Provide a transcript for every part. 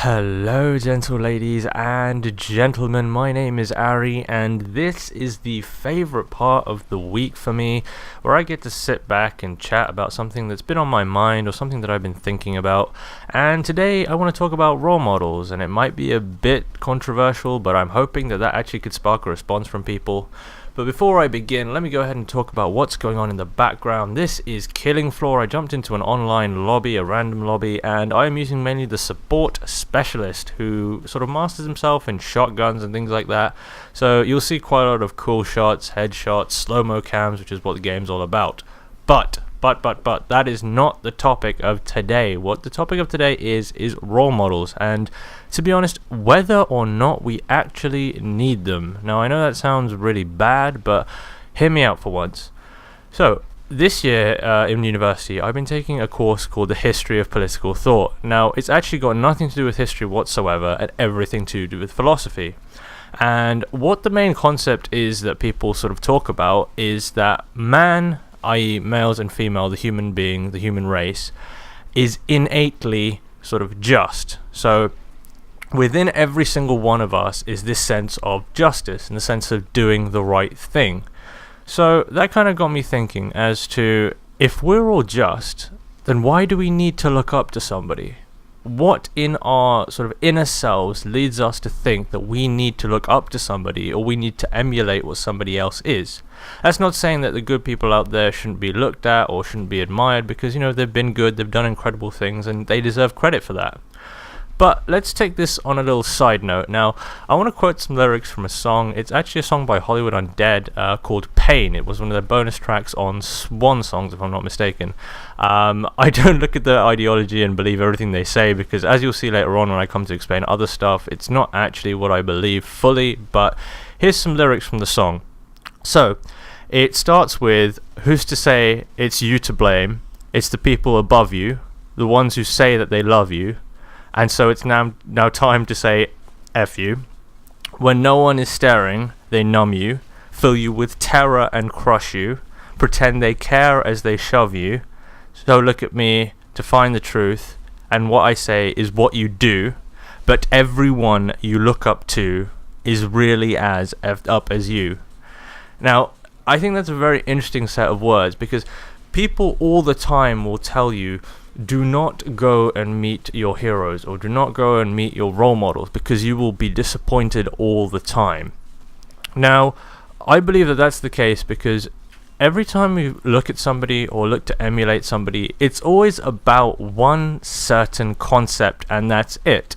Hello, gentle ladies and gentlemen. My name is Ari, and this is the favorite part of the week for me, where I get to sit back and chat about something that's been on my mind or something that I've been thinking about. And today I want to talk about role models, and it might be a bit controversial, but I'm hoping that actually could spark a response from people. But before I begin, let me go ahead and talk about what's going on in the background. This is Killing Floor. I jumped into an online lobby, a random lobby, and I am using mainly the support specialist who sort of masters himself in shotguns and things like that. So you'll see quite a lot of cool shots, headshots, slow-mo cams, which is what the game's all about. But that is not the topic of today. What the topic of today is role models, and to be honest, whether or not we actually need them. Now, I know that sounds really bad, but hear me out for once. So, this year in university, I've been taking a course called The History of Political Thought. Now, it's actually got nothing to do with history whatsoever and everything to do with philosophy. And what the main concept is that people sort of talk about is that man, i.e. males and female, the human being, the human race, is innately sort of just. So within every single one of us is this sense of justice, in the sense of doing the right thing. So that kind of got me thinking as to, if we're all just, then why do we need to look up to somebody? What in our sort of inner selves leads us to think that we need to look up to somebody, or we need to emulate what somebody else is? That's not saying that the good people out there shouldn't be looked at or shouldn't be admired, because, you know, they've been good, they've done incredible things, and they deserve credit for that. But let's take this on a little side note. Now, I want to quote some lyrics from a song. It's actually a song by Hollywood Undead called Pain. It was one of their bonus tracks on Swan Songs, if I'm not mistaken. I don't look at the ideology and believe everything they say, because as you'll see later on when I come to explain other stuff, it's not actually what I believe fully. But here's some lyrics from the song. So, it starts with, "Who's to say it's you to blame? It's the people above you, the ones who say that they love you. And so it's now time to say F you. When no one is staring, they numb you, fill you with terror and crush you, pretend they care as they shove you. So look at me to find the truth, and what I say is what you do, but everyone you look up to is really as effed up as you." Now, I think that's a very interesting set of words, because people all the time will tell you, do not go and meet your heroes, or do not go and meet your role models, because you will be disappointed all the time. Now, I believe that that's the case, because every time you look at somebody or look to emulate somebody, it's always about one certain concept, and that's it.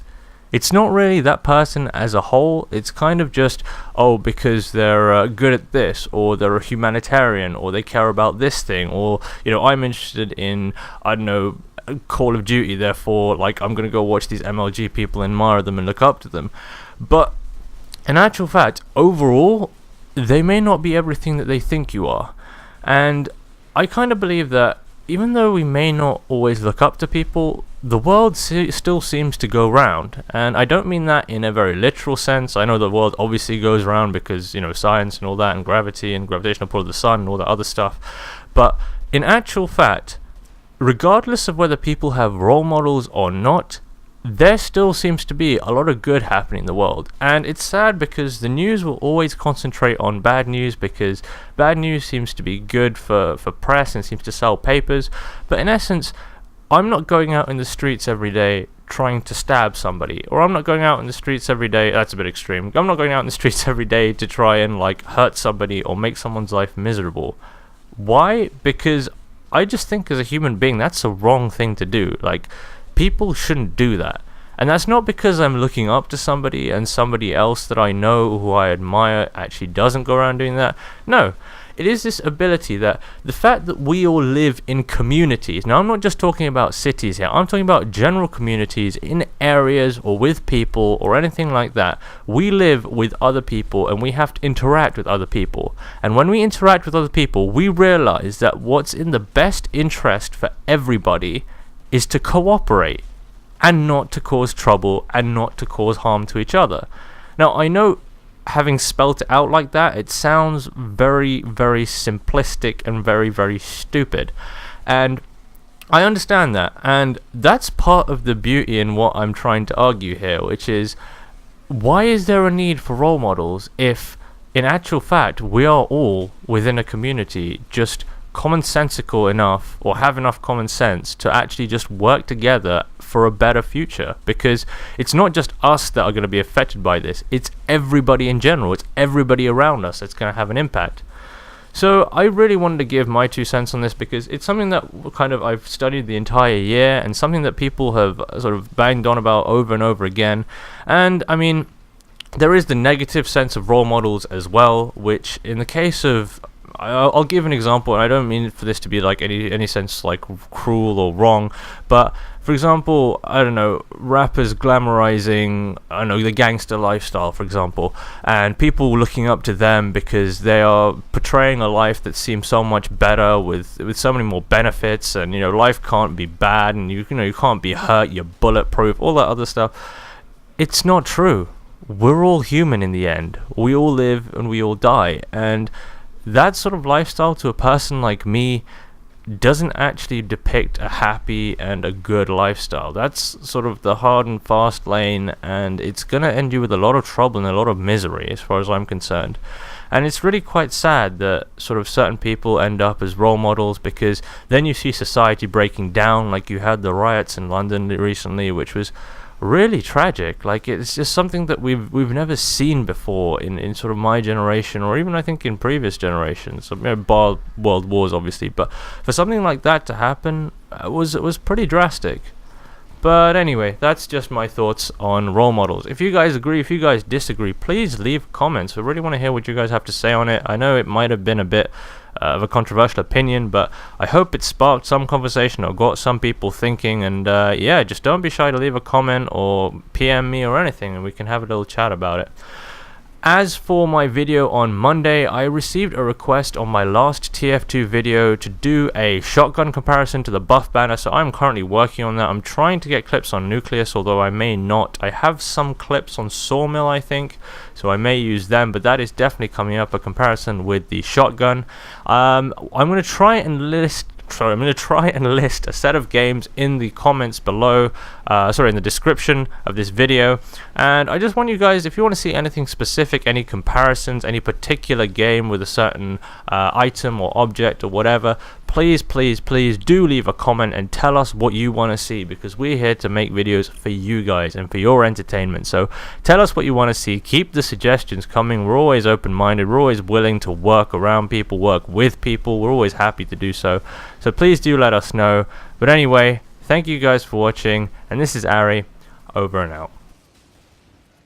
It's not really that person as a whole. It's kind of just, oh, because they're good at this, or they're a humanitarian, or they care about this thing, or, you know, I'm interested in, I don't know, Call of Duty, therefore, like, I'm gonna go watch these MLG people, admire them and look up to them. But in actual fact, overall, they may not be everything that they think you are. And I kind of believe that even though we may not always look up to people, the world still seems to go round. And I don't mean that in a very literal sense. I know the world obviously goes round because, you know, science and all that, and gravity and gravitational pull of the sun and all that other stuff. But in actual fact, regardless of whether people have role models or not, there still seems to be a lot of good happening in the world. And it's sad, because the news will always concentrate on bad news, because bad news seems to be good for press and seems to sell papers. But in essence, I'm not going out in the streets every day trying to stab somebody, or I'm not going out in the streets every day, that's a bit extreme, I'm not going out in the streets every day to try and, like, hurt somebody or make someone's life miserable. Why? Because I just think as a human being, that's a wrong thing to do. Like, people shouldn't do that. And that's not because I'm looking up to somebody and somebody else that I know, who I admire, actually doesn't go around doing that. No, it is this ability, that the fact that we all live in communities. Now, I'm not just talking about cities here. I'm talking about general communities in areas or with people or anything like that. We live with other people, and we have to interact with other people. And when we interact with other people, we realize that what's in the best interest for everybody is to cooperate, and not to cause trouble, and not to cause harm to each other. Now, I know, having spelt it out like that, it sounds very, very simplistic and very, very stupid. And I understand that, and that's part of the beauty in what I'm trying to argue here, which is, why is there a need for role models if, in actual fact, we are all within a community just commonsensical enough, or have enough common sense to actually just work together for a better future? Because it's not just us that are going to be affected by this, it's everybody in general, it's everybody around us that's going to have an impact. So I really wanted to give my 2 cents on this, because it's something that kind of I've studied the entire year, and something that people have sort of banged on about over and over again. And I mean, there is the negative sense of role models as well, which in the case of, I'll give an example, and I don't mean for this to be like any sense like cruel or wrong, but for example, I don't know, rappers glamorizing, I don't know, the gangster lifestyle, for example, and people looking up to them because they are portraying a life that seems so much better with so many more benefits, and you know, life can't be bad, and you know, you can't be hurt, you're bulletproof, all that other stuff. It's not true. We're all human in the end. We all live and we all die, and that sort of lifestyle to a person like me doesn't actually depict a happy and a good lifestyle. That's sort of the hard and fast lane, and it's going to end you with a lot of trouble and a lot of misery as far as I'm concerned. And it's really quite sad that sort of certain people end up as role models, because then you see society breaking down, like you had the riots in London recently, which was really tragic. Like, it's just something that we've never seen before in sort of my generation, or even I think in previous generations, bar world wars obviously, but for something like that to happen, it was pretty drastic. But anyway, that's just my thoughts on role models. If you guys agree, if you guys disagree, please leave comments. I really want to hear what you guys have to say on it. I know it might have been a bit of a controversial opinion, but I hope it sparked some conversation or got some people thinking. And yeah, just don't be shy to leave a comment or PM me or anything, and we can have a little chat about it. As for my video on Monday, I received a request on my last TF2 video to do a shotgun comparison to the buff banner, so I'm currently working on that. I'm trying to get clips on Nucleus, although I may not. I have some clips on Sawmill, I think, so I may use them, but that is definitely coming up, a comparison with the shotgun. I'm going to try and list a set of games in the comments below, in the description of this video. And I just want you guys, if you want to see anything specific, any comparisons, any particular game with a certain item or object or whatever, please do leave a comment and tell us what you want to see, because we're here to make videos for you guys and for your entertainment. So tell us what you want to see, keep the suggestions coming. We're always open-minded, we're always willing to work around people, work with people, we're always happy to do so. So please do let us know. But anyway, thank you guys for watching, and this is Ari, over and out.